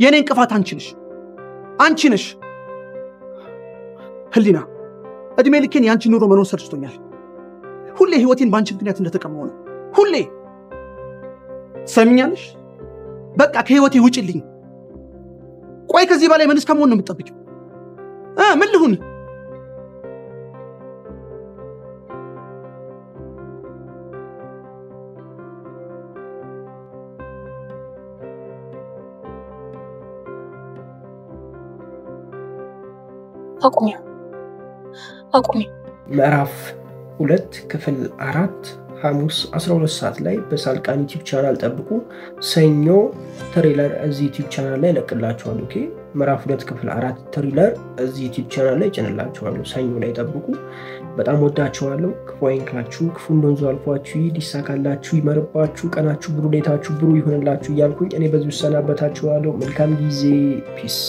የኔ እንቅፋት አንቺ ነሽ ህሊና እድሜ ልኬን ያንቺ ኑሮ መኖር ሰልችቶኛል ሁሌ ህይወቴን ባንቺ ምክንያት እንደተቀመው ነው ሁሌ ሰሚኛለሽ በቃ ከህይወቴ ውጪልኝ ቆይ ከዚህ በላይ ምን እስከመሆን ነው የምትጠብቂው ምን ልሁን አቁሚ ምዕራፍ 2 ክፍል 4 ሐሙስ 12 ሰዓት ላይ በሳልቃን ዩቲዩብ ቻናል ጠብቁ ሰኞ ትሬለር እዚህ ዩቲዩብ ቻናል ላይ ለቅላችኋለሁ ኦኬ ምዕራፍ 2 ክፍል 4 ትሬለር እዚህ ዩቲዩብ ቻናል ላይ ጭንላችኋለሁ ሰኞ ላይ ጠብቁ በጣም ወዳችኋለሁ ክፉ አይንካችሁ ክፉ እንደንዙ አልፏችሁ ይዲሳካላችሁ ይመርባችሁ ቀናችሁ ብሩ ሌታችሁ ብሩ ይሆንላችሁ እያልኩኝ እኔ በዚህ ሰናበታችኋለሁ መልካም ጊዜ ፒስ